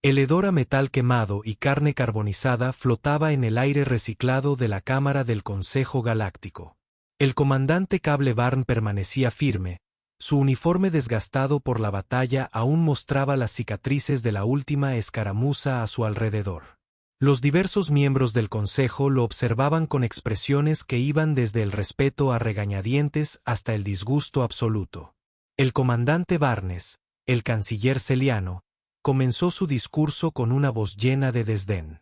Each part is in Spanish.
El hedor a metal quemado y carne carbonizada flotaba en el aire reciclado de la cámara del Consejo Galáctico. El comandante Cable Barn permanecía firme. Su uniforme desgastado por la batalla aún mostraba las cicatrices de la última escaramuza a su alrededor. Los diversos miembros del Consejo lo observaban con expresiones que iban desde el respeto a regañadientes hasta el disgusto absoluto. El comandante Barnes, el canciller Celiano, comenzó su discurso con una voz llena de desdén.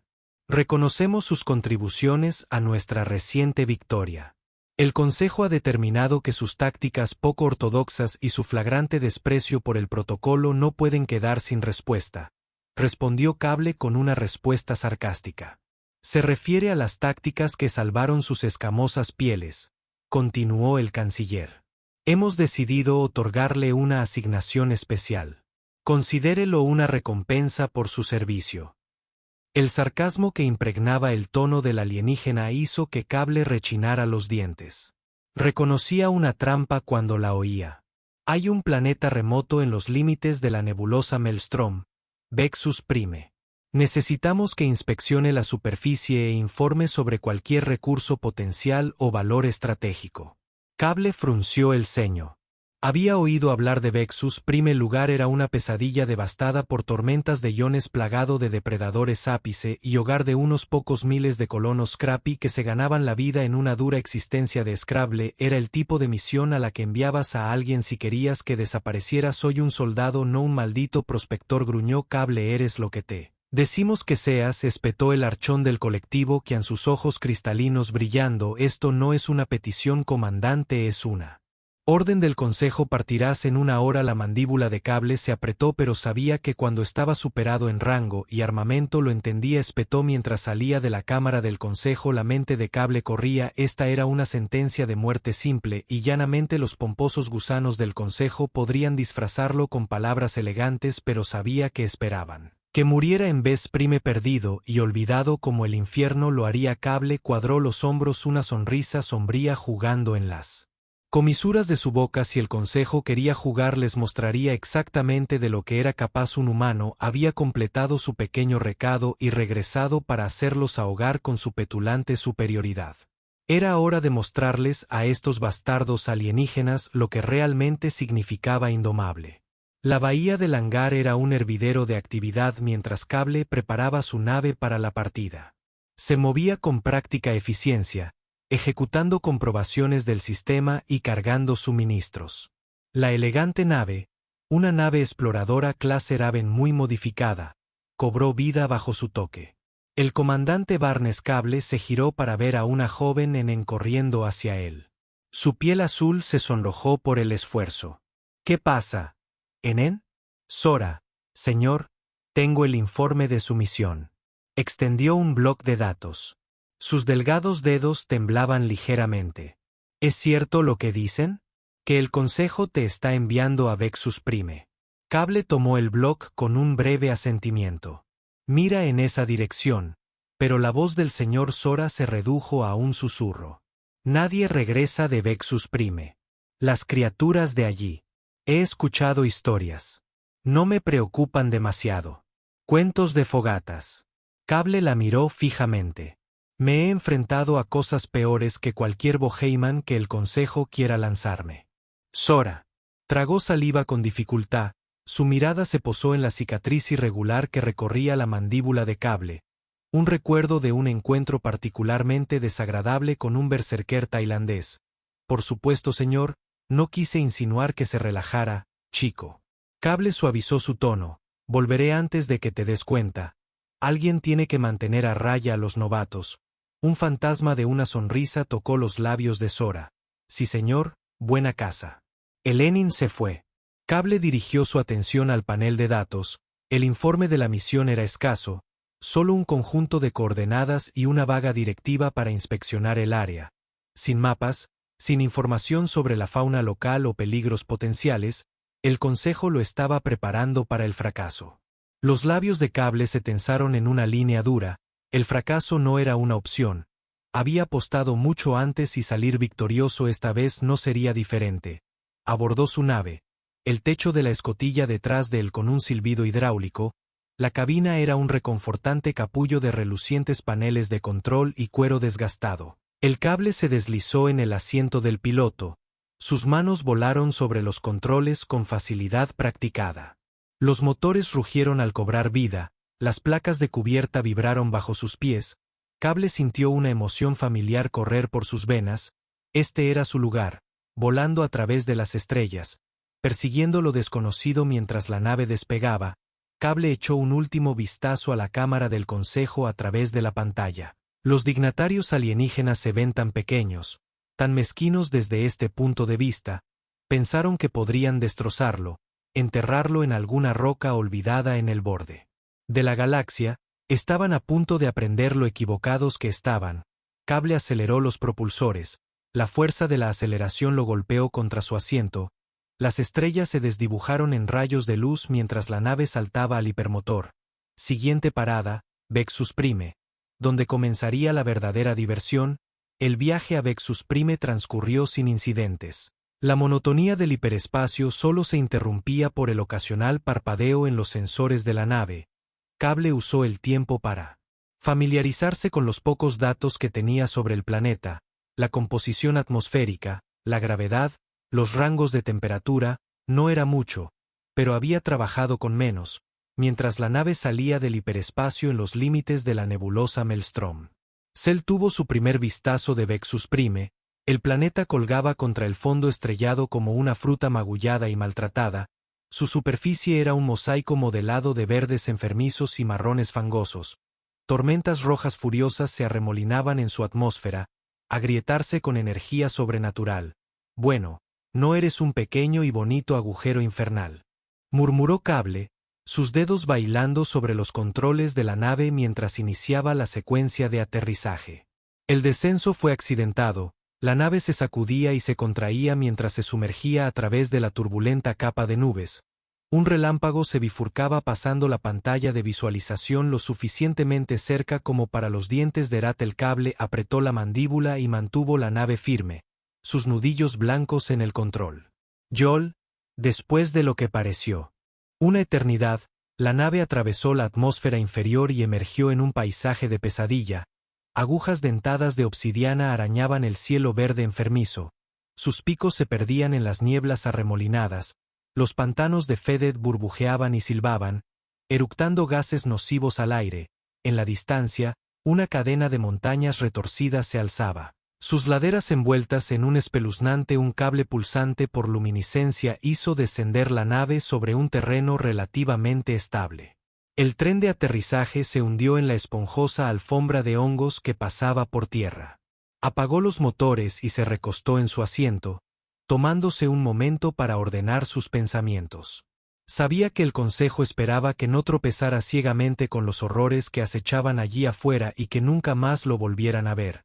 Reconocemos sus contribuciones a nuestra reciente victoria. El Consejo ha determinado que sus tácticas poco ortodoxas y su flagrante desprecio por el protocolo no pueden quedar sin respuesta, respondió Cable con una respuesta sarcástica. Se refiere a las tácticas que salvaron sus escamosas pieles, continuó el canciller. Hemos decidido otorgarle una asignación especial. Considérelo una recompensa por su servicio. El sarcasmo que impregnaba el tono del alienígena hizo que Cable rechinara los dientes. Reconocía una trampa cuando la oía. Hay un planeta remoto en los límites de la nebulosa Maelstrom, Vexus Prime. Necesitamos que inspeccione la superficie e informe sobre cualquier recurso potencial o valor estratégico. Cable frunció el ceño. Había oído hablar de Vexus Prime. El lugar era una pesadilla devastada por tormentas de iones, plagado de depredadores ápice y hogar de unos pocos miles de colonos Scrappy que se ganaban la vida en una dura existencia de Scrabble. Era el tipo de misión a la que enviabas a alguien si querías que desapareciera. Soy un soldado, no un maldito prospector, gruñó Cable. Eres lo que te decimos que seas, espetó el archón del colectivo, que en sus ojos cristalinos brillando. Esto no es una petición, comandante, es una orden del Consejo. Partirás en una hora. La mandíbula de Cable se apretó, pero sabía que cuando estaba superado en rango y armamento lo entendía. Espetó mientras salía de la cámara del Consejo. La mente de Cable corría. Esta era una sentencia de muerte simple y llanamente. Los pomposos gusanos del Consejo podrían disfrazarlo con palabras elegantes, pero sabía que esperaban que muriera en vez Prime, perdido y olvidado como el infierno lo haría. Cable cuadró los hombros, una sonrisa sombría jugando en las comisuras de su boca. Si el Consejo quería jugar, les mostraría exactamente de lo que era capaz un humano. Había completado su pequeño recado y regresado para hacerlos ahogar con su petulante superioridad. Era hora de mostrarles a estos bastardos alienígenas lo que realmente significaba indomable. La bahía del hangar era un hervidero de actividad mientras Cable preparaba su nave para la partida. Se movía con práctica eficiencia, ejecutando comprobaciones del sistema y cargando suministros. La elegante nave, una nave exploradora clase Raven muy modificada, cobró vida bajo su toque. El comandante Barnes Cable se giró para ver a una joven Enen corriendo hacia él. Su piel azul se sonrojó por el esfuerzo. ¿Qué pasa, Enen? Sora, señor, tengo el informe de su misión. Extendió un bloc de datos. Sus delgados dedos temblaban ligeramente. ¿Es cierto lo que dicen? Que el Consejo te está enviando a Vexus Prime. Cable tomó el bloc con un breve asentimiento. Mira en esa dirección, pero la voz del señor Sora se redujo a un susurro. Nadie regresa de Vexus Prime. Las criaturas de allí. He escuchado historias. No me preocupan demasiado. Cuentos de fogatas. Cable la miró fijamente. Me he enfrentado a cosas peores que cualquier Boheyman que el Consejo quiera lanzarme. Sora tragó saliva con dificultad. Su mirada se posó en la cicatriz irregular que recorría la mandíbula de Cable, un recuerdo de un encuentro particularmente desagradable con un berserker tailandés. Por supuesto, señor, no quise insinuar que se relajara, chico. Cable suavizó su tono. Volveré antes de que te des cuenta. Alguien tiene que mantener a raya a los novatos. Un fantasma de una sonrisa tocó los labios de Sora. Sí, señor, buena casa. El Enin se fue. Cable dirigió su atención al panel de datos. El informe de la misión era escaso, solo un conjunto de coordenadas y una vaga directiva para inspeccionar el área. Sin mapas, sin información sobre la fauna local o peligros potenciales, el Consejo lo estaba preparando para el fracaso. Los labios de Cable se tensaron en una línea dura. El fracaso no era una opción. Había apostado mucho antes y salir victorioso esta vez no sería diferente. Abordó su nave. El techo de la escotilla detrás de él con un silbido hidráulico. La cabina era un reconfortante capullo de relucientes paneles de control y cuero desgastado. El cable se deslizó en el asiento del piloto. Sus manos volaron sobre los controles con facilidad practicada. Los motores rugieron al cobrar vida, las placas de cubierta vibraron bajo sus pies. Cable sintió una emoción familiar correr por sus venas. Este era su lugar, volando a través de las estrellas, persiguiendo lo desconocido mientras la nave despegaba. Cable echó un último vistazo a la cámara del consejo a través de la pantalla. Los dignatarios alienígenas se ven tan pequeños, tan mezquinos desde este punto de vista. Pensaron que podrían destrozarlo, enterrarlo en alguna roca olvidada en el borde de la galaxia. Estaban a punto de aprender lo equivocados que estaban. Cable aceleró los propulsores. La fuerza de la aceleración lo golpeó contra su asiento. Las estrellas se desdibujaron en rayos de luz mientras la nave saltaba al hipermotor. Siguiente parada, Vexus Prime. Donde comenzaría la verdadera diversión. El viaje a Vexus Prime transcurrió sin incidentes. La monotonía del hiperespacio solo se interrumpía por el ocasional parpadeo en los sensores de la nave. Cable usó el tiempo para familiarizarse con los pocos datos que tenía sobre el planeta, la composición atmosférica, la gravedad, los rangos de temperatura. No era mucho, pero había trabajado con menos, mientras la nave salía del hiperespacio en los límites de la nebulosa Maelstrom. Cell tuvo su primer vistazo de Vexus Prime. El planeta colgaba contra el fondo estrellado como una fruta magullada y maltratada. Su superficie era un mosaico modelado de verdes enfermizos y marrones fangosos. Tormentas rojas furiosas se arremolinaban en su atmósfera, agrietarse con energía sobrenatural. Bueno, no eres un pequeño y bonito agujero infernal, murmuró Cable, sus dedos bailando sobre los controles de la nave mientras iniciaba la secuencia de aterrizaje. El descenso fue accidentado. La nave se sacudía y se contraía mientras se sumergía a través de la turbulenta capa de nubes. Un relámpago se bifurcaba pasando la pantalla de visualización lo suficientemente cerca como para los dientes de Rat. El Cable apretó la mandíbula y mantuvo la nave firme, sus nudillos blancos en el control. Joel, después de lo que pareció una eternidad, la nave atravesó la atmósfera inferior y emergió en un paisaje de pesadilla. Agujas dentadas de obsidiana arañaban el cielo verde enfermizo. Sus picos se perdían en las nieblas arremolinadas. Los pantanos de Feded burbujeaban y silbaban, eructando gases nocivos al aire. En la distancia, una cadena de montañas retorcidas se alzaba. Sus laderas envueltas en un espeluznante un cable pulsante por luminiscencia hizo descender la nave sobre un terreno relativamente estable. El tren de aterrizaje se hundió en la esponjosa alfombra de hongos que pasaba por tierra. Apagó los motores y se recostó en su asiento, tomándose un momento para ordenar sus pensamientos. Sabía que el consejo esperaba que no tropezara ciegamente con los horrores que acechaban allí afuera y que nunca más lo volvieran a ver.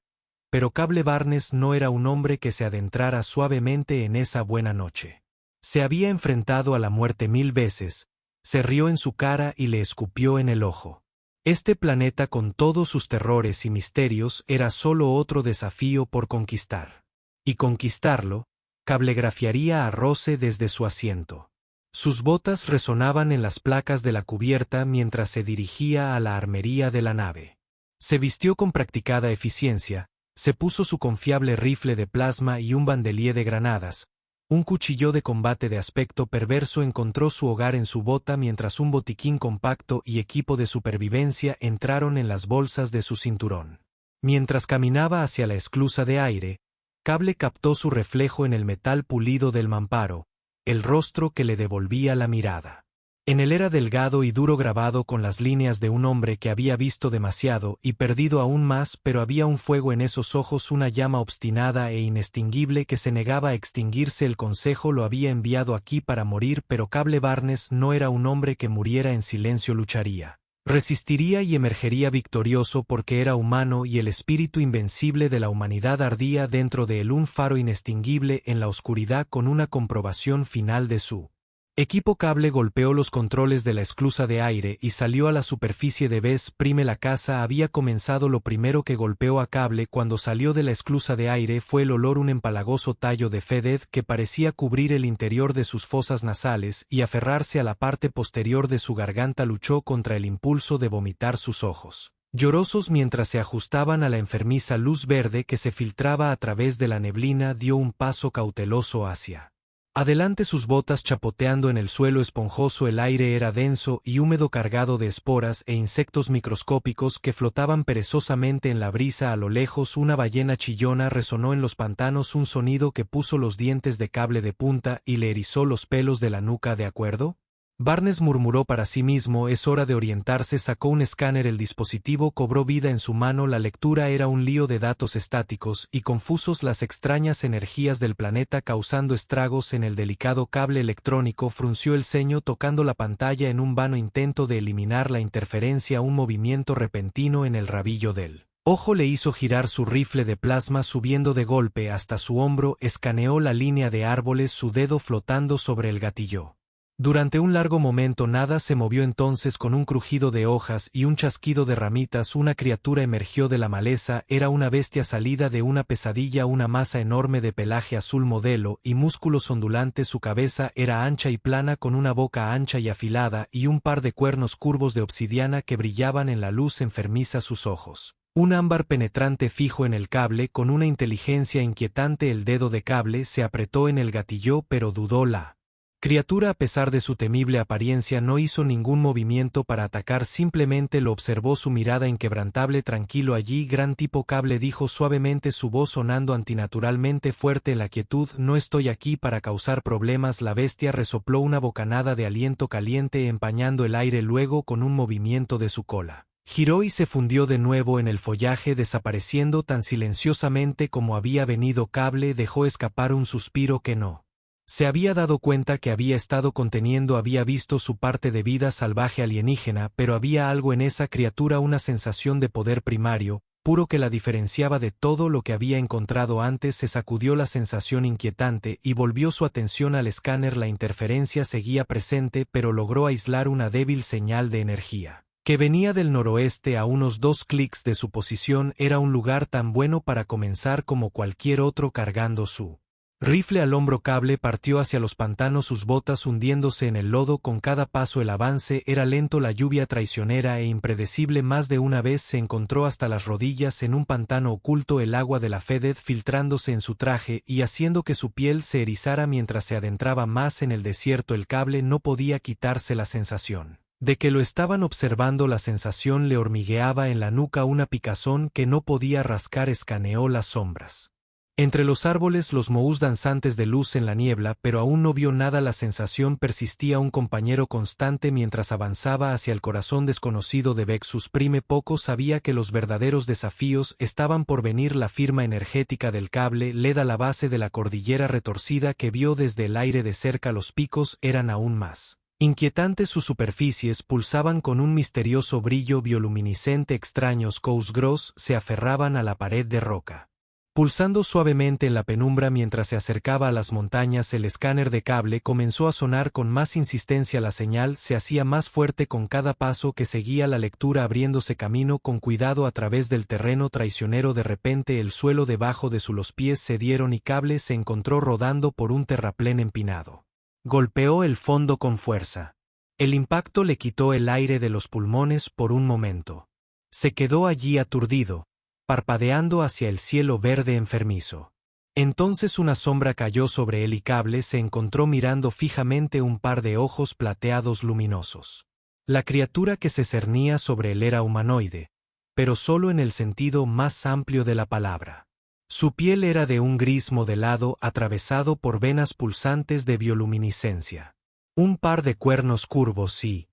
Pero Cable Barnes no era un hombre que se adentrara suavemente en esa buena noche. Se había enfrentado a la muerte 1000 veces. Se rió en su cara y le escupió en el ojo. Este planeta con todos sus terrores y misterios era solo otro desafío por conquistar. Y conquistarlo, cablegrafiaría a Rose desde su asiento. Sus botas resonaban en las placas de la cubierta mientras se dirigía a la armería de la nave. Se vistió con practicada eficiencia, se puso su confiable rifle de plasma y un bandelier de granadas. Un cuchillo de combate de aspecto perverso encontró su hogar en su bota mientras un botiquín compacto y equipo de supervivencia entraron en las bolsas de su cinturón. Mientras caminaba hacia la esclusa de aire, Cable captó su reflejo en el metal pulido del mamparo, el rostro que le devolvía la mirada. En él era delgado y duro, grabado con las líneas de un hombre que había visto demasiado y perdido aún más, pero había un fuego en esos ojos, una llama obstinada e inextinguible que se negaba a extinguirse. El consejo lo había enviado aquí para morir, pero Cable Barnes no era un hombre que muriera en silencio. Lucharía, resistiría y emergería victorioso porque era humano y el espíritu invencible de la humanidad ardía dentro de él, un faro inextinguible en la oscuridad con una comprobación final de su Equipo Cable golpeó los controles de la esclusa de aire y salió a la superficie de vez prime. La casa había comenzado. Lo primero que golpeó a Cable cuando salió de la esclusa de aire fue el olor, un empalagoso tallo de Feded que parecía cubrir el interior de sus fosas nasales y aferrarse a la parte posterior de su garganta. Luchó contra el impulso de vomitar. Sus ojos llorosos mientras se ajustaban a la enfermiza luz verde que se filtraba a través de la neblina. Dio un paso cauteloso hacia adelante, sus botas chapoteando en el suelo esponjoso. El aire era denso y húmedo, cargado de esporas e insectos microscópicos que flotaban perezosamente en la brisa. A lo lejos, una ballena chillona resonó en los pantanos, un sonido que puso los dientes de Cable de punta y le erizó los pelos de la nuca. ¿De acuerdo?, Barnes murmuró para sí mismo. Es hora de orientarse. Sacó un escáner. El dispositivo cobró vida en su mano. La lectura era un lío de datos estáticos y confusos, las extrañas energías del planeta causando estragos en el delicado cable electrónico. Frunció el ceño tocando la pantalla en un vano intento de eliminar la interferencia. Un movimiento repentino en el rabillo del ojo le hizo girar su rifle de plasma, subiendo de golpe hasta su hombro. Escaneó la línea de árboles, su dedo flotando sobre el gatillo. Durante un largo momento nada se movió. Entonces, con un crujido de hojas y un chasquido de ramitas, una criatura emergió de la maleza. Era una bestia salida de una pesadilla, una masa enorme de pelaje azul modelo y músculos ondulantes. Su cabeza era ancha y plana, con una boca ancha y afilada y un par de cuernos curvos de obsidiana que brillaban en la luz enfermiza. Sus ojos, un ámbar penetrante, fijo en el Cable con una inteligencia inquietante. El dedo de Cable se apretó en el gatillo, pero dudó. La criatura, a pesar de su temible apariencia, no hizo ningún movimiento para atacar, simplemente lo observó, su mirada inquebrantable. Tranquilo allí, gran tipo, Cable dijo suavemente, su voz sonando antinaturalmente fuerte en la quietud. No estoy aquí para causar problemas. La bestia resopló una bocanada de aliento caliente empañando el aire, luego con un movimiento de su cola giró y se fundió de nuevo en el follaje, desapareciendo tan silenciosamente como había venido. Cable dejó escapar un suspiro que no se había dado cuenta que había estado conteniendo. Había visto su parte de vida salvaje alienígena, pero había algo en esa criatura, una sensación de poder primario, puro, que la diferenciaba de todo lo que había encontrado antes. Se sacudió la sensación inquietante y volvió su atención al escáner. La interferencia seguía presente, pero logró aislar una débil señal de energía que venía del noroeste a unos 2 clics de su posición. Era un lugar tan bueno para comenzar como cualquier otro. Cargando su rifle al hombro, Cable partió hacia los pantanos, sus botas hundiéndose en el lodo con cada paso. El avance era lento, la lluvia traicionera e impredecible. Más de una vez se encontró hasta las rodillas en un pantano oculto, el agua de la Feded filtrándose en su traje y haciendo que su piel se erizara mientras se adentraba más en el desierto. El Cable no podía quitarse la sensación de que lo estaban observando. La sensación le hormigueaba en la nuca, una picazón que no podía rascar. Escaneó las sombras entre los árboles, los mohús danzantes de luz en la niebla, pero aún no vio nada. La sensación persistía, un compañero constante mientras avanzaba hacia el corazón desconocido de Vexus Prime. Poco sabía que los verdaderos desafíos estaban por venir. La firma energética del Cable leda, la base de la cordillera retorcida que vio desde el aire de cerca. Los picos eran aún más inquietantes, sus superficies pulsaban con un misterioso brillo bioluminiscente. Extraños Cousgros se aferraban a la pared de roca, pulsando suavemente en la penumbra. Mientras se acercaba a las montañas, el escáner de Cable comenzó a sonar con más insistencia. La señal se hacía más fuerte con cada paso que seguía, la lectura abriéndose camino con cuidado a través del terreno traicionero. De repente el suelo debajo de los pies cedieron y Cable se encontró rodando por un terraplén empinado. Golpeó el fondo con fuerza. El impacto le quitó el aire de los pulmones por un momento. Se quedó allí aturdido, parpadeando hacia el cielo verde enfermizo. Entonces una sombra cayó sobre él y Cable se encontró mirando fijamente un par de ojos plateados luminosos. La criatura que se cernía sobre él era humanoide, pero solo en el sentido más amplio de la palabra. Su piel era de un gris modelado atravesado por venas pulsantes de bioluminiscencia. Un par de cuernos curvos y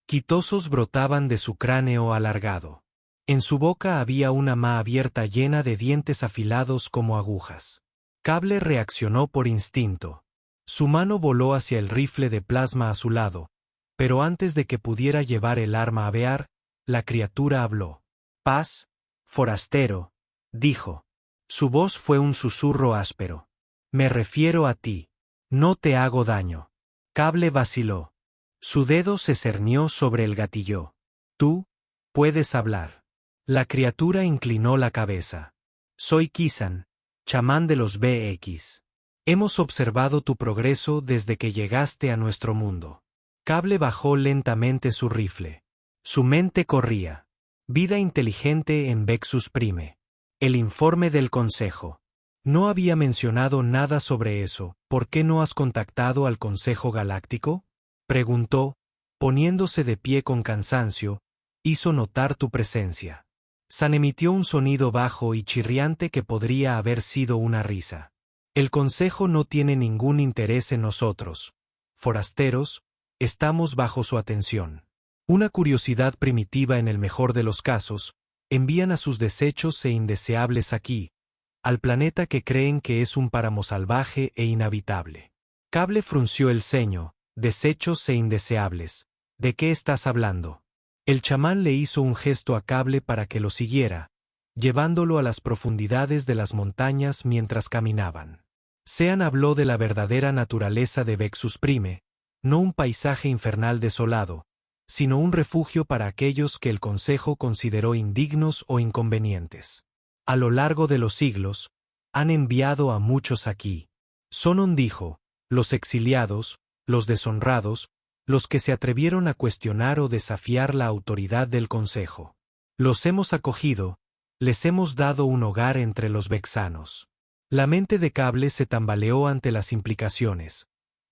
quitosos brotaban de su cráneo alargado. En su boca había una maha abierta llena de dientes afilados como agujas. Cable reaccionó por instinto. Su mano voló hacia el rifle de plasma a su lado, pero antes de que pudiera llevar el arma a vear, la criatura habló. «Paz, forastero», dijo. Su voz fue un susurro áspero. «Me refiero a ti. No te hago daño». Cable vaciló. Su dedo se cernió sobre el gatillo. Tú, puedes hablar. La criatura inclinó la cabeza. Soy Kisan, chamán de los BX. Hemos observado tu progreso desde que llegaste a nuestro mundo. Cable bajó lentamente su rifle. Su mente corría. Vida inteligente en Vexus Prime. El informe del Consejo. No había mencionado nada sobre eso. ¿Por qué no has contactado al Consejo Galáctico? Preguntó, poniéndose de pie con cansancio. Hizo notar tu presencia. San emitió un sonido bajo y chirriante que podría haber sido una risa. El Consejo no tiene ningún interés en nosotros. Forasteros, estamos bajo su atención. Una curiosidad primitiva en el mejor de los casos, envían a sus desechos e indeseables aquí, al planeta que creen que es un páramo salvaje e inhabitable. Cable frunció el ceño. Desechos e indeseables. ¿De qué estás hablando? El chamán le hizo un gesto a Cable para que lo siguiera, llevándolo a las profundidades de las montañas mientras caminaban. Sean habló de la verdadera naturaleza de Vexus Prime, no un paisaje infernal desolado, sino un refugio para aquellos que el Consejo consideró indignos o inconvenientes. A lo largo de los siglos, han enviado a muchos aquí. Sonon dijo, los exiliados, los deshonrados, los que se atrevieron a cuestionar o desafiar la autoridad del Consejo. Los hemos acogido, les hemos dado un hogar entre los vexanos. La mente de Cable se tambaleó ante las implicaciones.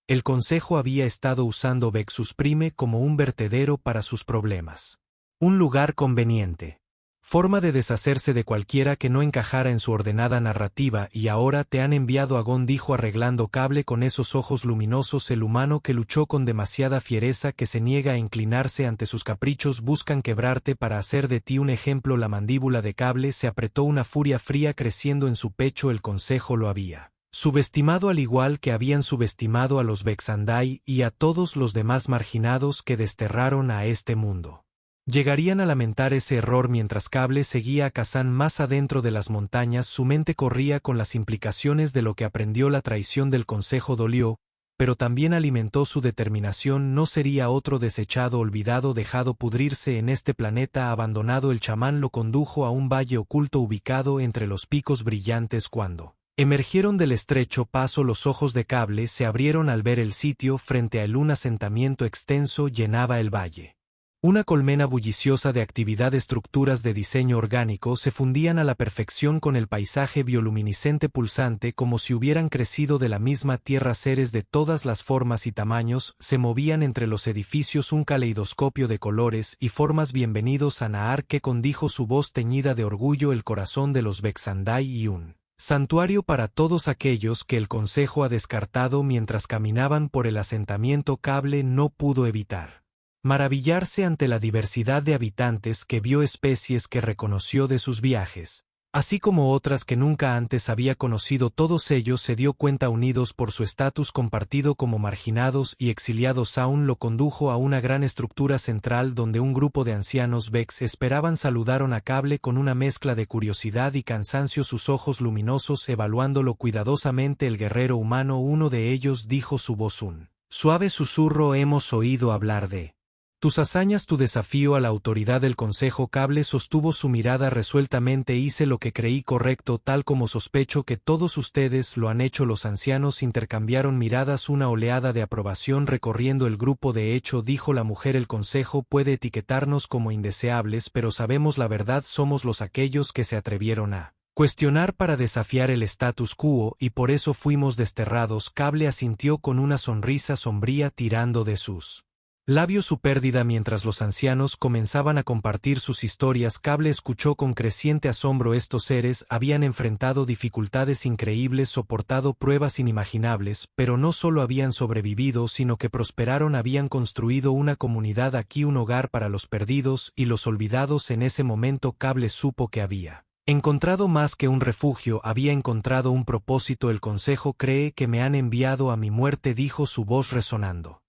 El Consejo había estado usando Vexus Prime como un vertedero para sus problemas. Un lugar conveniente. Forma de deshacerse de cualquiera que no encajara en su ordenada narrativa y ahora te han enviado a Gon, dijo arreglando Cable con esos ojos luminosos. El humano que luchó con demasiada fiereza, que se niega a inclinarse ante sus caprichos, buscan quebrarte para hacer de ti un ejemplo. La mandíbula de Cable se apretó, una furia fría creciendo en su pecho. El Consejo lo había subestimado al igual que habían subestimado a los Vexandai y a todos los demás marginados que desterraron a este mundo. Llegarían a lamentar ese error mientras Cable seguía a Kazan más adentro de las montañas. Su mente corría con las implicaciones de lo que aprendió. La traición del Consejo dolió, pero también alimentó su determinación. No sería otro desechado, olvidado, dejado pudrirse en este planeta abandonado. El chamán lo condujo a un valle oculto ubicado entre los picos brillantes. Cuando emergieron del estrecho paso, los ojos de Cable se abrieron al ver el sitio. Frente a él un asentamiento extenso llenaba el valle. Una colmena bulliciosa de actividad. Estructuras de diseño orgánico se fundían a la perfección con el paisaje bioluminiscente pulsante, como si hubieran crecido de la misma tierra. Seres de todas las formas y tamaños se movían entre los edificios, un caleidoscopio de colores y formas. Bienvenidos a Nahar, que condijo su voz teñida de orgullo, el corazón de los Vexandai y un santuario para todos aquellos que el Consejo ha descartado. Mientras caminaban por el asentamiento, Cable no pudo evitar maravillarse ante la diversidad de habitantes que vio, especies que reconoció de sus viajes, así como otras que nunca antes había conocido. Todos ellos, se dio cuenta, unidos por su estatus compartido como marginados y exiliados. Aún lo condujo a una gran estructura central donde un grupo de ancianos Vex esperaban. Saludaron a Cable con una mezcla de curiosidad y cansancio, sus ojos luminosos evaluándolo cuidadosamente. El guerrero humano, uno de ellos, dijo, su voz un suave susurro, hemos oído hablar de tus hazañas, tu desafío a la autoridad del Consejo. Cable sostuvo su mirada resueltamente. Hice lo que creí correcto, tal como sospecho que todos ustedes lo han hecho. Los ancianos intercambiaron miradas, una oleada de aprobación recorriendo el grupo. De hecho, dijo la mujer, el Consejo puede etiquetarnos como indeseables, pero sabemos la verdad, somos los aquellos que se atrevieron a cuestionar para desafiar el status quo, y por eso fuimos desterrados. Cable asintió con una sonrisa sombría tirando de sus labios su pérdida. Mientras los ancianos comenzaban a compartir sus historias, Cable escuchó con creciente asombro. Estos seres habían enfrentado dificultades increíbles, soportado pruebas inimaginables, pero no solo habían sobrevivido, sino que prosperaron. Habían construido una comunidad aquí, un hogar para los perdidos y los olvidados. En ese momento Cable supo que había encontrado más que un refugio, había encontrado un propósito. El Consejo cree que me han enviado a mi muerte, dijo su voz resonando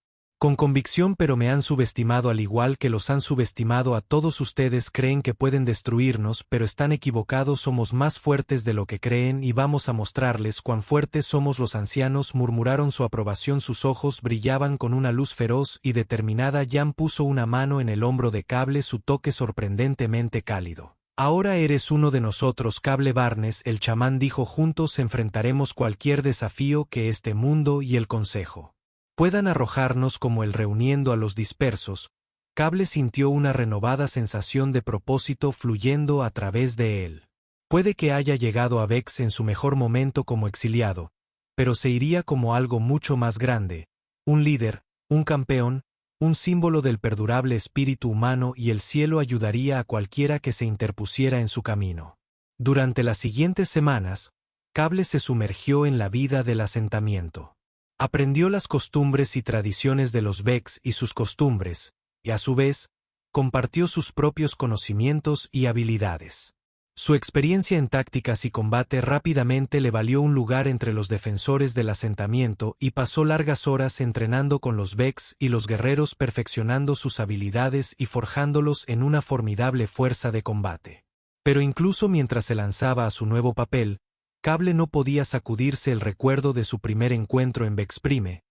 Con convicción, pero me han subestimado al igual que los han subestimado a todos ustedes. Creen que pueden destruirnos, pero están equivocados. Somos más fuertes de lo que creen y vamos a mostrarles cuán fuertes somos. Los ancianos murmuraron su aprobación. Sus ojos brillaban con una luz feroz y determinada. Jan puso una mano en el hombro de Cable, su toque sorprendentemente cálido. Ahora eres uno de nosotros, Cable Barnes, el chamán dijo. Juntos enfrentaremos cualquier desafío que este mundo y el consejo puedan arrojarnos. Como el reuniendo a los dispersos, Cable sintió una renovada sensación de propósito fluyendo a través de él. Puede que haya llegado a Vex en su mejor momento como exiliado, pero se iría como algo mucho más grande, un líder, un campeón, un símbolo del perdurable espíritu humano, y el cielo ayudaría a cualquiera que se interpusiera en su camino. Durante las siguientes semanas, Cable se sumergió en la vida del asentamiento. Aprendió las costumbres y tradiciones de los Vex y sus costumbres, y a su vez, compartió sus propios conocimientos y habilidades. Su experiencia en tácticas y combate rápidamente le valió un lugar entre los defensores del asentamiento y pasó largas horas entrenando con los Vex y los guerreros, perfeccionando sus habilidades y forjándolos en una formidable fuerza de combate. Pero incluso mientras se lanzaba a su nuevo papel, Cable no podía sacudirse el recuerdo de su primer encuentro en Vexprime,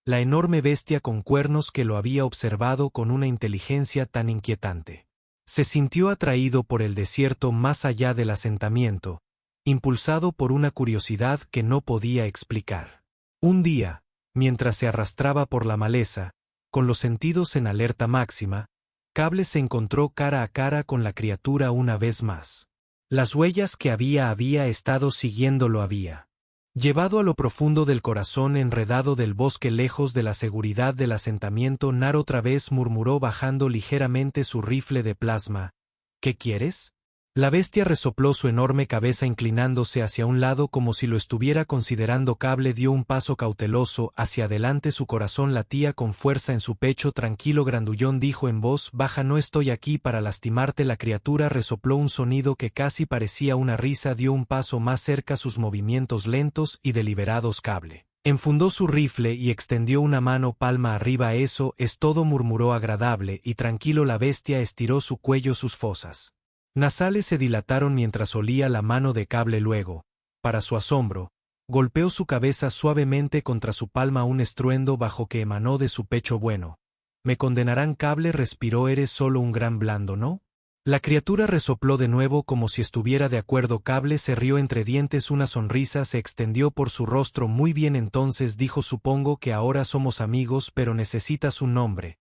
la enorme bestia con cuernos que lo había observado con una inteligencia tan inquietante. Se sintió atraído por el desierto más allá del asentamiento, impulsado por una curiosidad que no podía explicar. Un día, mientras se arrastraba por la maleza, con los sentidos en alerta máxima, Cable se encontró cara a cara con la criatura una vez más. Las huellas que había estado siguiendo lo había llevado a lo profundo del corazón enredado del bosque, lejos de la seguridad del asentamiento. Nar otra vez murmuró bajando ligeramente su rifle de plasma. ¿Qué quieres? La bestia resopló su enorme cabeza inclinándose hacia un lado como si lo estuviera considerando. Cable dio un paso cauteloso hacia adelante, su corazón latía con fuerza en su pecho. Tranquilo, grandullón, dijo en voz baja, no estoy aquí para lastimarte. La criatura resopló un sonido que casi parecía una risa, dio un paso más cerca, sus movimientos lentos y deliberados. Cable enfundó su rifle y extendió una mano palma arriba. Eso es todo, murmuró agradable y tranquilo. La bestia estiró su cuello, sus fosas nasales se dilataron mientras olía la mano de Cable. Luego, para su asombro, golpeó su cabeza suavemente contra su palma. Un estruendo bajo que emanó de su pecho. Bueno, me condenarán. Cable respiró. Eres solo un gran blando, ¿no? La criatura resopló de nuevo como si estuviera de acuerdo. Cable se rió entre dientes. Una sonrisa se extendió por su rostro. Muy bien, entonces, dijo, supongo que ahora somos amigos, pero necesitas un nombre.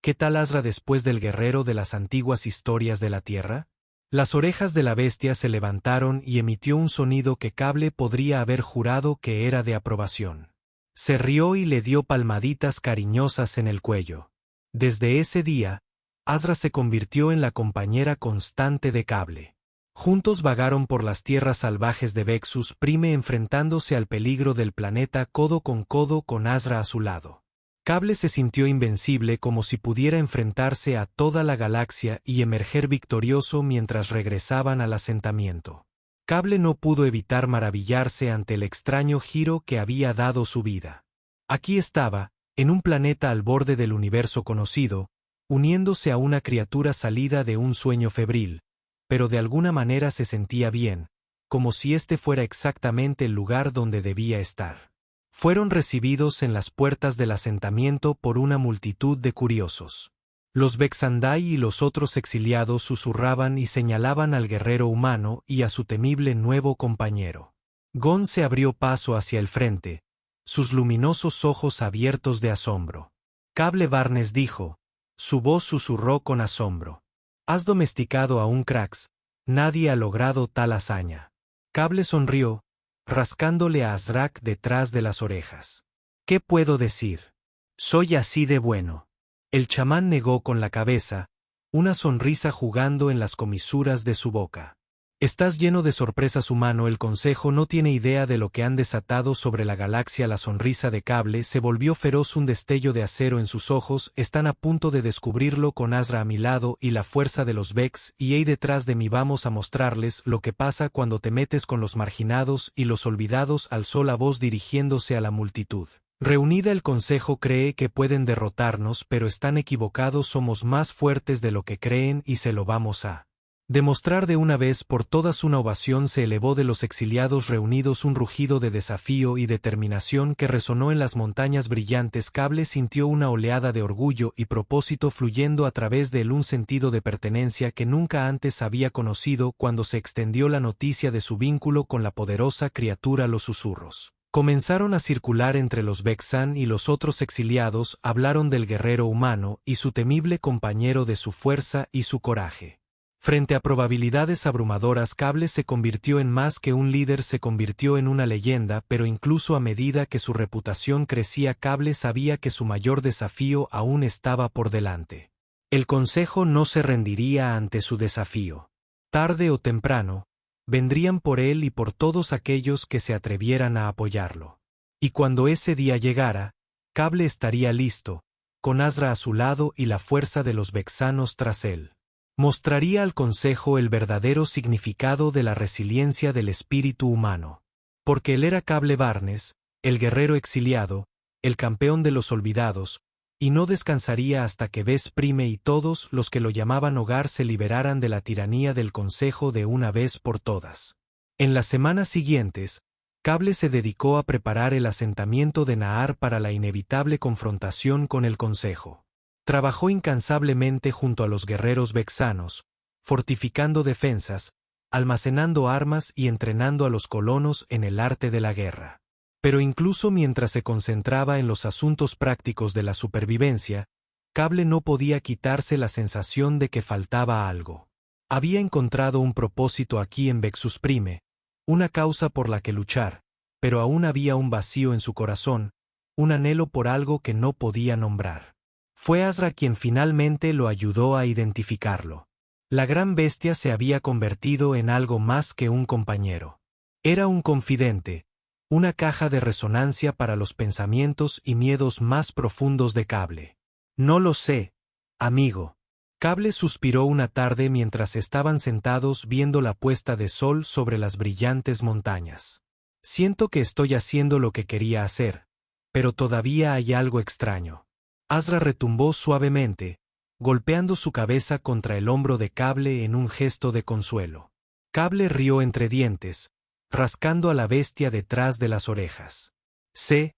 ¿Qué tal Azra después del guerrero de las antiguas historias de la Tierra? Las orejas de la bestia se levantaron y emitió un sonido que Cable podría haber jurado que era de aprobación. Se rió y le dio palmaditas cariñosas en el cuello. Desde ese día, Azra se convirtió en la compañera constante de Cable. Juntos vagaron por las tierras salvajes de Vexus Prime, enfrentándose al peligro del planeta codo con Azra a su lado. Cable se sintió invencible, como si pudiera enfrentarse a toda la galaxia y emerger victorioso mientras regresaban al asentamiento. Cable no pudo evitar maravillarse ante el extraño giro que había dado su vida. Aquí estaba, en un planeta al borde del universo conocido, uniéndose a una criatura salida de un sueño febril, pero de alguna manera se sentía bien, como si este fuera exactamente el lugar donde debía estar. Fueron recibidos en las puertas del asentamiento por una multitud de curiosos. Los Vexandai y los otros exiliados susurraban y señalaban al guerrero humano y a su temible nuevo compañero. Gon se abrió paso hacia el frente, sus luminosos ojos abiertos de asombro. Cable Barnes dijo. Su voz susurró con asombro. Has domesticado a un Krax. Nadie ha logrado tal hazaña. Cable sonrió, rascándole a Azrak detrás de las orejas. ¿Qué puedo decir? Soy así de bueno. El chamán negó con la cabeza, una sonrisa jugando en las comisuras de su boca. Estás lleno de sorpresas, humano. El consejo no tiene idea de lo que han desatado sobre la galaxia. La sonrisa de Cable se volvió feroz, un destello de acero en sus ojos. Están a punto de descubrirlo, con Azra a mi lado y la fuerza de los Vex y Ei detrás de mí. Vamos a mostrarles lo que pasa cuando te metes con los marginados y los olvidados, alzó la voz dirigiéndose a la multitud. Reunida el consejo cree que pueden derrotarnos, pero están equivocados, somos más fuertes de lo que creen y se lo vamos a demostrar de una vez por todas. Una ovación se elevó de los exiliados reunidos, un rugido de desafío y determinación que resonó en las montañas brillantes. Cable sintió una oleada de orgullo y propósito fluyendo a través de él, un sentido de pertenencia que nunca antes había conocido. Cuando se extendió la noticia de su vínculo con la poderosa criatura, los susurros comenzaron a circular entre los Vexan y los otros exiliados. Hablaron del guerrero humano y su temible compañero, de su fuerza y su coraje. Frente a probabilidades abrumadoras, Cable se convirtió en más que un líder, se convirtió en una leyenda, pero incluso a medida que su reputación crecía, Cable sabía que su mayor desafío aún estaba por delante. El consejo no se rendiría ante su desafío. Tarde o temprano, vendrían por él y por todos aquellos que se atrevieran a apoyarlo. Y cuando ese día llegara, Cable estaría listo, con Azra a su lado y la fuerza de los Vexanos tras él. Mostraría al consejo el verdadero significado de la resiliencia del espíritu humano. Porque él era Cable Barnes, el guerrero exiliado, el campeón de los olvidados, y no descansaría hasta que Vez Prime y todos los que lo llamaban hogar se liberaran de la tiranía del consejo de una vez por todas. En las semanas siguientes, Cable se dedicó a preparar el asentamiento de Nahar para la inevitable confrontación con el consejo. Trabajó incansablemente junto a los guerreros vexanos, fortificando defensas, almacenando armas y entrenando a los colonos en el arte de la guerra. Pero incluso mientras se concentraba en los asuntos prácticos de la supervivencia, Cable no podía quitarse la sensación de que faltaba algo. Había encontrado un propósito aquí en Vexus Prime, una causa por la que luchar, pero aún había un vacío en su corazón, un anhelo por algo que no podía nombrar. Fue Azra quien finalmente lo ayudó a identificarlo. La gran bestia se había convertido en algo más que un compañero. Era un confidente, una caja de resonancia para los pensamientos y miedos más profundos de Cable. No lo sé, amigo. Cable suspiró una tarde mientras estaban sentados viendo la puesta de sol sobre las brillantes montañas. Siento que estoy haciendo lo que quería hacer, pero todavía hay algo extraño. Azra retumbó suavemente, golpeando su cabeza contra el hombro de Cable en un gesto de consuelo. Cable rió entre dientes, rascando a la bestia detrás de las orejas. Sé,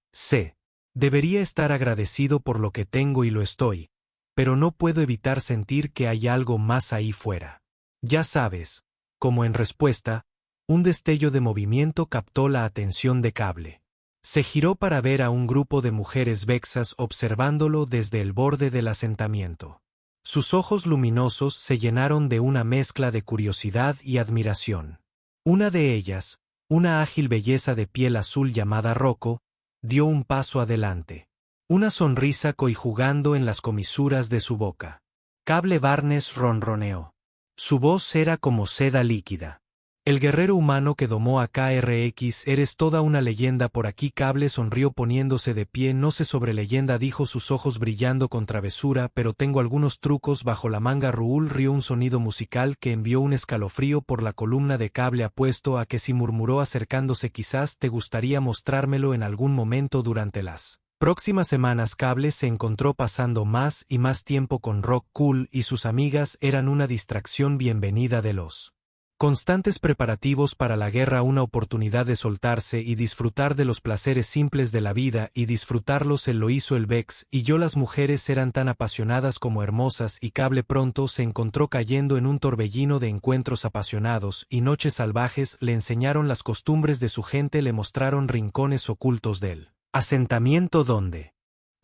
debería estar agradecido por lo que tengo y lo estoy, pero no puedo evitar sentir que hay algo más ahí fuera. Ya sabes, como en respuesta, un destello de movimiento captó la atención de Cable. Se giró para ver a un grupo de mujeres vexas observándolo desde el borde del asentamiento. Sus ojos luminosos se llenaron de una mezcla de curiosidad y admiración. Una de ellas, una ágil belleza de piel azul llamada Rocco, dio un paso adelante. Una sonrisa coyjugando en las comisuras de su boca. Cable Barnes ronroneó. Su voz era como seda líquida. El guerrero humano que domó a KRX, eres toda una leyenda por aquí. Cable sonrió poniéndose de pie. No sé sobre leyenda, dijo, sus ojos brillando con travesura, pero tengo algunos trucos bajo la manga. Ruul rió, un sonido musical que envió un escalofrío por la columna de Cable. Apuesto a que sí, murmuró acercándose, quizás te gustaría mostrármelo en algún momento durante las próximas semanas. Cable se encontró pasando más y más tiempo con Rock Cool y sus amigas eran una distracción bienvenida de los constantes preparativos para la guerra, una oportunidad de soltarse y disfrutar de los placeres simples de la vida, y disfrutarlos él lo hizo. El Vex y yo, las mujeres eran tan apasionadas como hermosas, y Cable pronto se encontró cayendo en un torbellino de encuentros apasionados y noches salvajes. Le enseñaron las costumbres de su gente, le mostraron rincones ocultos del asentamiento donde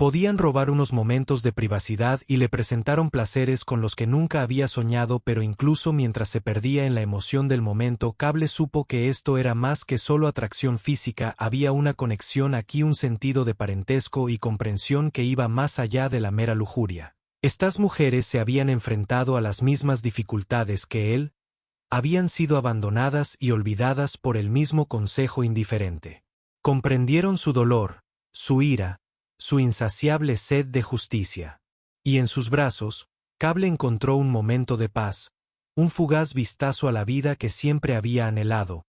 podían robar unos momentos de privacidad, y le presentaron placeres con los que nunca había soñado. Pero incluso mientras se perdía en la emoción del momento, Cable supo que esto era más que solo atracción física. Había una conexión aquí, un sentido de parentesco y comprensión que iba más allá de la mera lujuria. Estas mujeres se habían enfrentado a las mismas dificultades que él, habían sido abandonadas y olvidadas por el mismo consejo indiferente. Comprendieron su dolor, su ira, su insaciable sed de justicia. Y en sus brazos, Cable encontró un momento de paz, un fugaz vistazo a la vida que siempre había anhelado,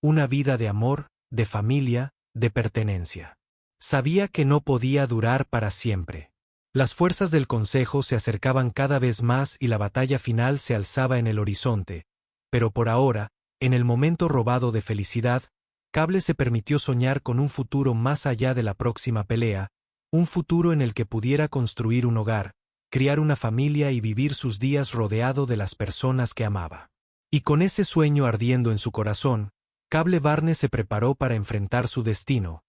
una vida de amor, de familia, de pertenencia. Sabía que no podía durar para siempre. Las fuerzas del Consejo se acercaban cada vez más y la batalla final se alzaba en el horizonte, pero por ahora, en el momento robado de felicidad, Cable se permitió soñar con un futuro más allá de la próxima pelea, un futuro en el que pudiera construir un hogar, criar una familia y vivir sus días rodeado de las personas que amaba. Y con ese sueño ardiendo en su corazón, Cable Barnes se preparó para enfrentar su destino,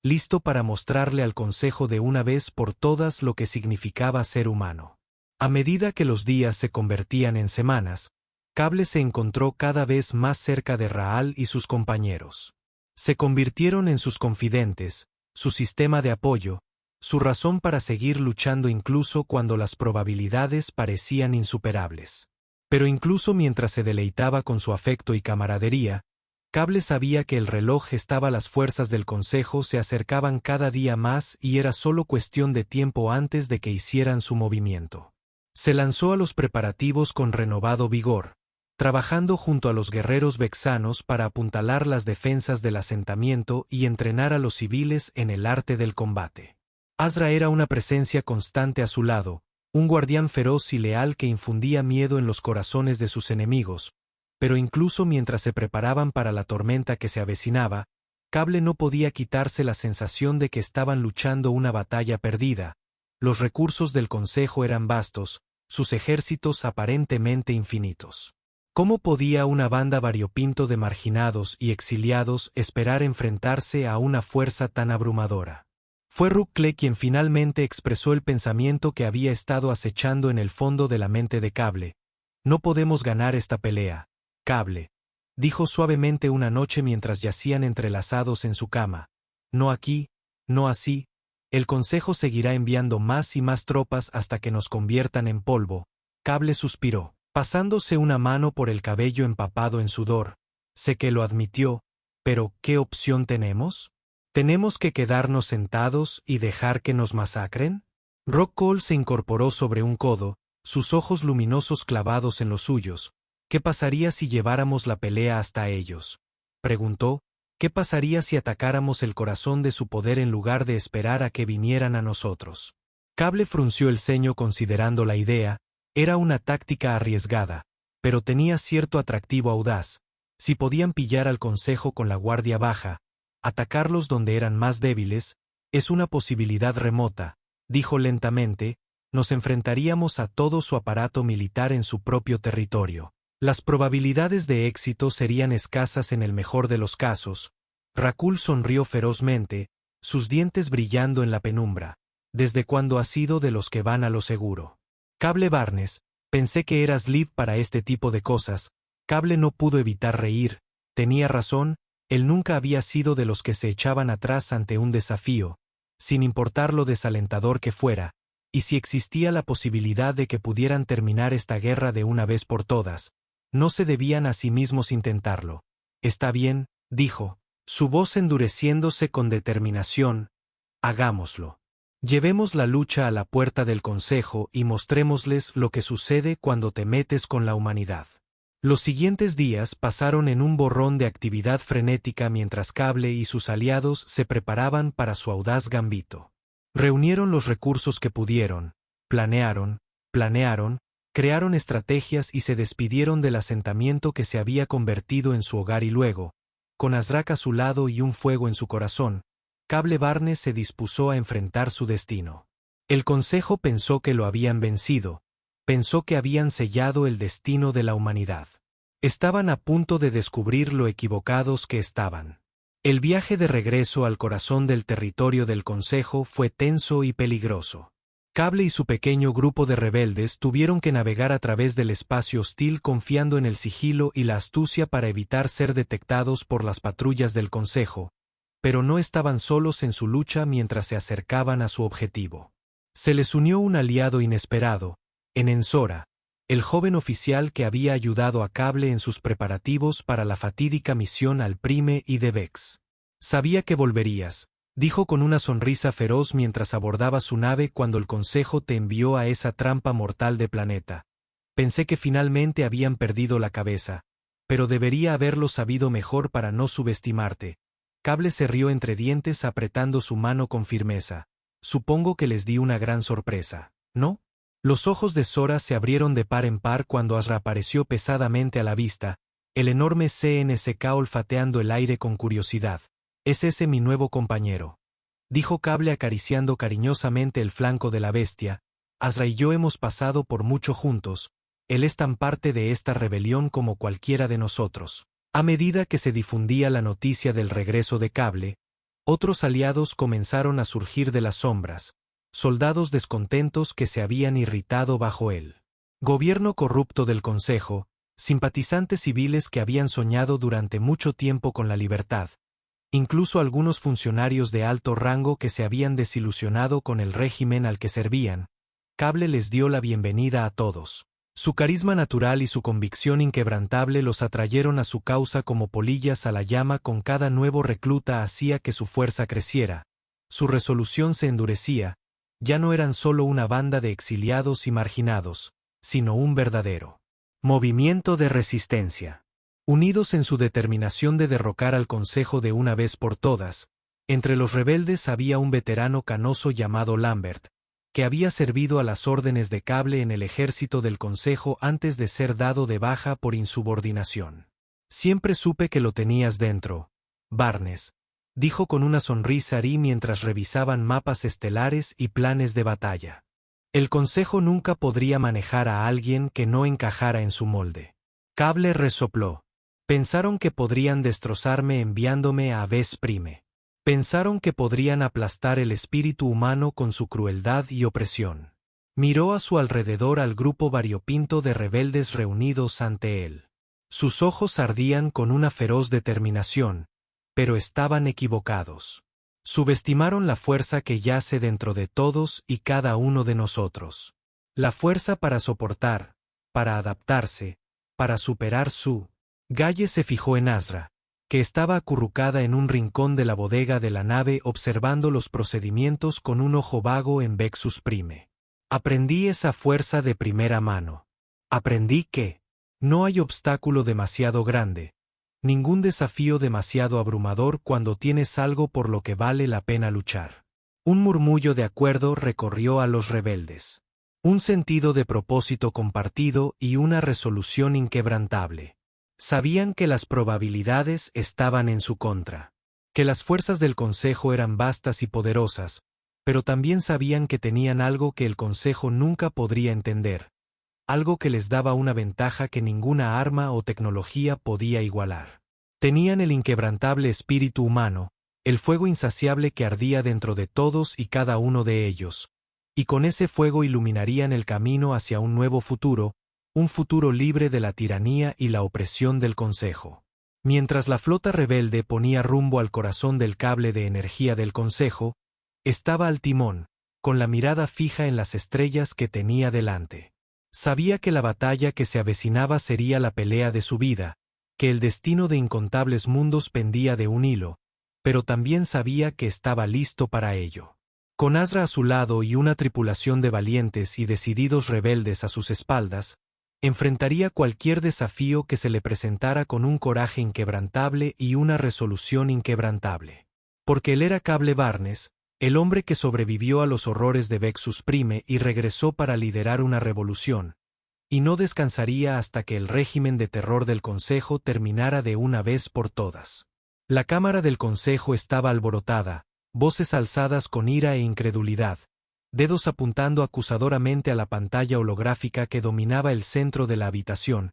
listo para mostrarle al Consejo de una vez por todas lo que significaba ser humano. A medida que los días se convertían en semanas, Cable se encontró cada vez más cerca de Raal y sus compañeros. Se convirtieron en sus confidentes, su sistema de apoyo, su razón para seguir luchando incluso cuando las probabilidades parecían insuperables. Pero incluso mientras se deleitaba con su afecto y camaradería, Cable sabía que el reloj estaba, las fuerzas del Consejo se acercaban cada día más y era solo cuestión de tiempo antes de que hicieran su movimiento. Se lanzó a los preparativos con renovado vigor, trabajando junto a los guerreros vexanos para apuntalar las defensas del asentamiento y entrenar a los civiles en el arte del combate. Azra era una presencia constante a su lado, un guardián feroz y leal que infundía miedo en los corazones de sus enemigos, pero incluso mientras se preparaban para la tormenta que se avecinaba, Cable no podía quitarse la sensación de que estaban luchando una batalla perdida. Los recursos del Consejo eran vastos, sus ejércitos aparentemente infinitos. ¿Cómo podía una banda variopinto de marginados y exiliados esperar enfrentarse a una fuerza tan abrumadora? Fue Rukle quien finalmente expresó el pensamiento que había estado acechando en el fondo de la mente de Cable. No podemos ganar esta pelea, Cable, dijo suavemente una noche mientras yacían entrelazados en su cama. No aquí, no así. El Consejo seguirá enviando más y más tropas hasta que nos conviertan en polvo. Cable suspiró, pasándose una mano por el cabello empapado en sudor. Sé que lo admitió, pero ¿qué opción tenemos? ¿Tenemos que quedarnos sentados y dejar que nos masacren? Rockcall se incorporó sobre un codo, sus ojos luminosos clavados en los suyos. ¿Qué pasaría si lleváramos la pelea hasta ellos? Preguntó. ¿Qué pasaría si atacáramos el corazón de su poder en lugar de esperar a que vinieran a nosotros? Cable frunció el ceño considerando la idea. Era una táctica arriesgada, pero tenía cierto atractivo audaz. Si podían pillar al Consejo con la guardia baja, atacarlos donde eran más débiles, es una posibilidad remota, dijo lentamente. Nos enfrentaríamos a todo su aparato militar en su propio territorio. Las probabilidades de éxito serían escasas en el mejor de los casos. Rakul sonrió ferozmente, sus dientes brillando en la penumbra. ¿Desde cuándo has sido de los que van a lo seguro? Cable Barnes, pensé que eras Liv para este tipo de cosas. Cable no pudo evitar reír. Tenía razón, él nunca había sido de los que se echaban atrás ante un desafío, sin importar lo desalentador que fuera, y si existía la posibilidad de que pudieran terminar esta guerra de una vez por todas, no se debían a sí mismos intentarlo. Está bien, dijo, su voz endureciéndose con determinación, hagámoslo. Llevemos la lucha a la puerta del Consejo y mostrémosles lo que sucede cuando te metes con la humanidad. Los siguientes días pasaron en un borrón de actividad frenética mientras Cable y sus aliados se preparaban para su audaz gambito. Reunieron los recursos que pudieron, planearon, crearon estrategias y se despidieron del asentamiento que se había convertido en su hogar y luego, con Azrak a su lado y un fuego en su corazón, Cable Barnes se dispuso a enfrentar su destino. El Consejo pensó que lo habían vencido, pensó que habían sellado el destino de la humanidad. Estaban a punto de descubrir lo equivocados que estaban. El viaje de regreso al corazón del territorio del Consejo fue tenso y peligroso. Cable y su pequeño grupo de rebeldes tuvieron que navegar a través del espacio hostil confiando en el sigilo y la astucia para evitar ser detectados por las patrullas del Consejo, pero no estaban solos en su lucha mientras se acercaban a su objetivo. Se les unió un aliado inesperado, en Ensora, el joven oficial que había ayudado a Cable en sus preparativos para la fatídica misión al Prime y de Vex. Sabía que volverías, dijo con una sonrisa feroz mientras abordaba su nave cuando el Consejo te envió a esa trampa mortal de planeta. Pensé que finalmente habían perdido la cabeza, pero debería haberlo sabido mejor para no subestimarte. Cable se rió entre dientes apretando su mano con firmeza. Supongo que les di una gran sorpresa, ¿no? Los ojos de Sora se abrieron de par en par cuando Azra apareció pesadamente a la vista, el enorme CNSK olfateando el aire con curiosidad. «¿Es ese mi nuevo compañero?», dijo Cable acariciando cariñosamente el flanco de la bestia. «Azra y yo hemos pasado por mucho juntos. Él es tan parte de esta rebelión como cualquiera de nosotros». A medida que se difundía la noticia del regreso de Cable, otros aliados comenzaron a surgir de las sombras, soldados descontentos que se habían irritado bajo el gobierno corrupto del Consejo, simpatizantes civiles que habían soñado durante mucho tiempo con la libertad, incluso algunos funcionarios de alto rango que se habían desilusionado con el régimen al que servían. Cable les dio la bienvenida a todos. Su carisma natural y su convicción inquebrantable los atrayeron a su causa como polillas a la llama. Con cada nuevo recluta hacía que su fuerza creciera. Su resolución se endurecía. Ya no eran solo una banda de exiliados y marginados, sino un verdadero movimiento de resistencia. Unidos en su determinación de derrocar al Consejo de una vez por todas, entre los rebeldes había un veterano canoso llamado Lambert, que había servido a las órdenes de Cable en el ejército del Consejo antes de ser dado de baja por insubordinación. «Siempre supe que lo tenías dentro, Barnes», dijo con una sonrisa Ari mientras revisaban mapas estelares y planes de batalla. «El Consejo nunca podría manejar a alguien que no encajara en su molde». Cable resopló. «Pensaron que podrían destrozarme enviándome a Vesprime. Pensaron que podrían aplastar el espíritu humano con su crueldad y opresión». Miró a su alrededor al grupo variopinto de rebeldes reunidos ante él. Sus ojos ardían con una feroz determinación, pero estaban equivocados. Subestimaron la fuerza que yace dentro de todos y cada uno de nosotros. La fuerza para soportar, para adaptarse, para superar su... Galle se fijó en Azra, que estaba acurrucada en un rincón de la bodega de la nave observando los procedimientos con un ojo vago en Vexus Prime. «Aprendí esa fuerza de primera mano. Aprendí que no hay obstáculo demasiado grande, ningún desafío demasiado abrumador cuando tienes algo por lo que vale la pena luchar». Un murmullo de acuerdo recorrió a los rebeldes. Un sentido de propósito compartido y una resolución inquebrantable. Sabían que las probabilidades estaban en su contra, que las fuerzas del Consejo eran vastas y poderosas, pero también sabían que tenían algo que el Consejo nunca podría entender, algo que les daba una ventaja que ninguna arma o tecnología podía igualar. Tenían el inquebrantable espíritu humano, el fuego insaciable que ardía dentro de todos y cada uno de ellos, y con ese fuego iluminarían el camino hacia un nuevo futuro, un futuro libre de la tiranía y la opresión del Consejo. Mientras la flota rebelde ponía rumbo al corazón del cable de energía del Consejo, estaba al timón, con la mirada fija en las estrellas que tenía delante. Sabía que la batalla que se avecinaba sería la pelea de su vida, que el destino de incontables mundos pendía de un hilo, pero también sabía que estaba listo para ello. Con Azra a su lado y una tripulación de valientes y decididos rebeldes a sus espaldas, enfrentaría cualquier desafío que se le presentara con un coraje inquebrantable y una resolución inquebrantable. Porque él era Cable Barnes, el hombre que sobrevivió a los horrores de Vexus Prime y regresó para liderar una revolución, y no descansaría hasta que el régimen de terror del Consejo terminara de una vez por todas. La cámara del Consejo estaba alborotada, voces alzadas con ira e incredulidad, dedos apuntando acusadoramente a la pantalla holográfica que dominaba el centro de la habitación.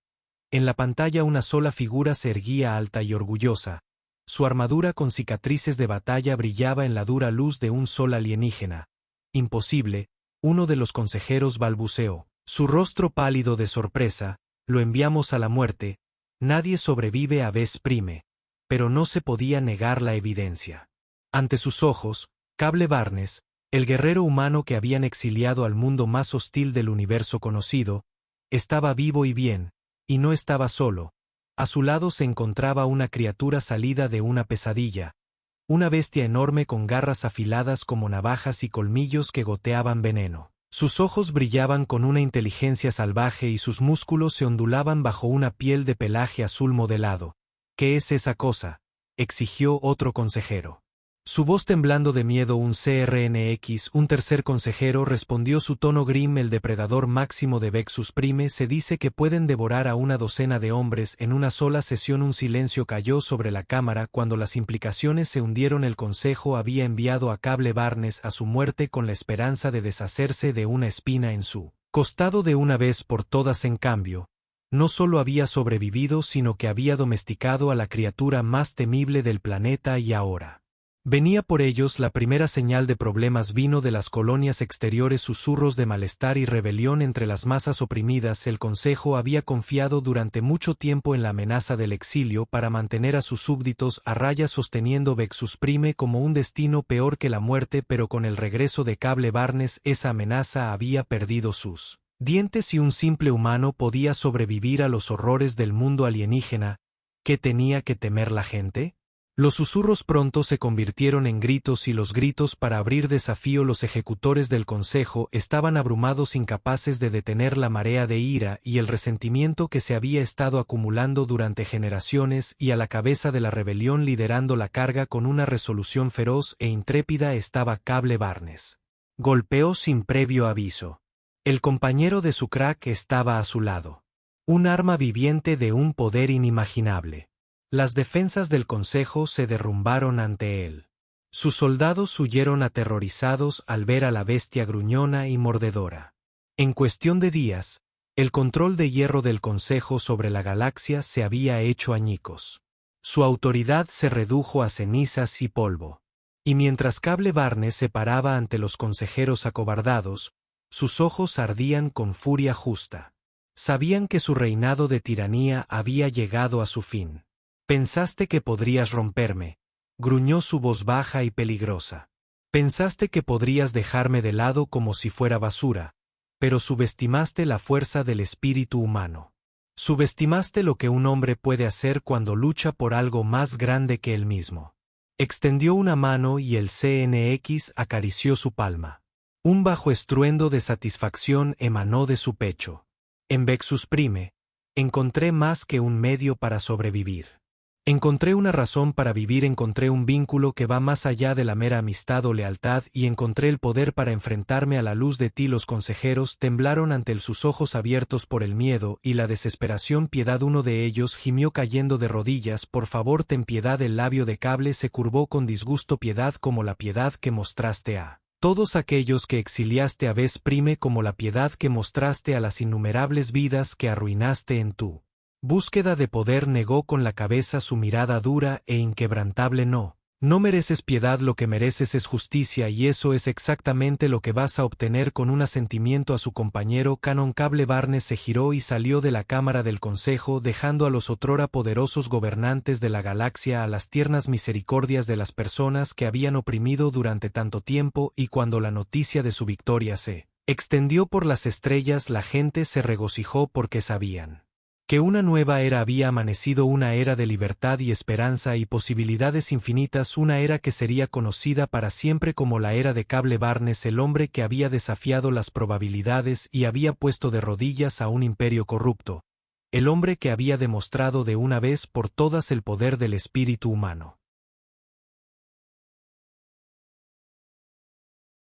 En la pantalla una sola figura se erguía alta y orgullosa. Su armadura con cicatrices de batalla brillaba en la dura luz de un sol alienígena. «Imposible», uno de los consejeros balbuceó. Su rostro pálido de sorpresa. «Lo enviamos a la muerte. Nadie sobrevive a Vesprime». Pero no se podía negar la evidencia. Ante sus ojos, Cable Barnes, el guerrero humano que habían exiliado al mundo más hostil del universo conocido, estaba vivo y bien, y no estaba solo. A su lado se encontraba una criatura salida de una pesadilla, una bestia enorme con garras afiladas como navajas y colmillos que goteaban veneno. Sus ojos brillaban con una inteligencia salvaje y sus músculos se ondulaban bajo una piel de pelaje azul modelado. «¿Qué es esa cosa?», exigió otro consejero. Su voz temblando de miedo. Un CRNX, un tercer consejero, respondió, su tono grim. El depredador máximo de Vexus Prime. Se dice que pueden devorar a una docena de hombres en una sola sesión. Un silencio cayó sobre la cámara cuando las implicaciones se hundieron. El consejo había enviado a Cable Barnes a su muerte con la esperanza de deshacerse de una espina en su costado de una vez por todas. En cambio, no solo había sobrevivido, sino que había domesticado a la criatura más temible del planeta y ahora venía por ellos. La primera señal de problemas vino de las colonias exteriores, susurros de malestar y rebelión entre las masas oprimidas. El Consejo había confiado durante mucho tiempo en la amenaza del exilio para mantener a sus súbditos a raya, sosteniendo Vexus Prime como un destino peor que la muerte, pero con el regreso de Cable Barnes esa amenaza había perdido sus dientes y un simple humano podía sobrevivir a los horrores del mundo alienígena. ¿Qué tenía que temer la gente? Los susurros pronto se convirtieron en gritos y los gritos para abrir desafío. Los ejecutores del Consejo estaban abrumados, incapaces de detener la marea de ira y el resentimiento que se había estado acumulando durante generaciones, y a la cabeza de la rebelión, liderando la carga con una resolución feroz e intrépida, estaba Cable Barnes. Golpeó sin previo aviso. El compañero de su crack estaba a su lado. Un arma viviente de un poder inimaginable. Las defensas del Consejo se derrumbaron ante él. Sus soldados huyeron aterrorizados al ver a la bestia gruñona y mordedora. En cuestión de días, el control de hierro del Consejo sobre la galaxia se había hecho añicos. Su autoridad se redujo a cenizas y polvo. Y mientras Cable Barnes se paraba ante los consejeros acobardados, sus ojos ardían con furia justa. Sabían que su reinado de tiranía había llegado a su fin. «Pensaste que podrías romperme», gruñó su voz baja y peligrosa. «Pensaste que podrías dejarme de lado como si fuera basura, pero subestimaste la fuerza del espíritu humano. Subestimaste lo que un hombre puede hacer cuando lucha por algo más grande que él mismo». Extendió una mano y el CNX acarició su palma. Un bajo estruendo de satisfacción emanó de su pecho. En Vexus Prime, encontré más que un medio para sobrevivir. Encontré una razón para vivir, encontré un vínculo que va más allá de la mera amistad o lealtad, y encontré el poder para enfrentarme a la luz de ti. Los consejeros temblaron ante él, sus ojos abiertos por el miedo y la desesperación. «Piedad», uno de ellos gimió cayendo de rodillas. «Por favor, ten piedad». El labio de Cable se curvó con disgusto. «Piedad como la piedad que mostraste a todos aquellos que exiliaste a Vez Prime, como la piedad que mostraste a las innumerables vidas que arruinaste en tu búsqueda de poder». Negó con la cabeza, su mirada dura e inquebrantable. No mereces piedad, lo que mereces es justicia, y eso es exactamente lo que vas a obtener. Con un asentimiento a su compañero Canon, Cable Barnes se giró y salió de la cámara del Consejo, dejando a los otrora poderosos gobernantes de la galaxia a las tiernas misericordias de las personas que habían oprimido durante tanto tiempo. Y cuando la noticia de su victoria se extendió por las estrellas, la gente se regocijó porque sabían que una nueva era había amanecido, una era de libertad y esperanza y posibilidades infinitas, una era que sería conocida para siempre como la era de Cable Barnes, el hombre que había desafiado las probabilidades y había puesto de rodillas a un imperio corrupto, el hombre que había demostrado de una vez por todas el poder del espíritu humano.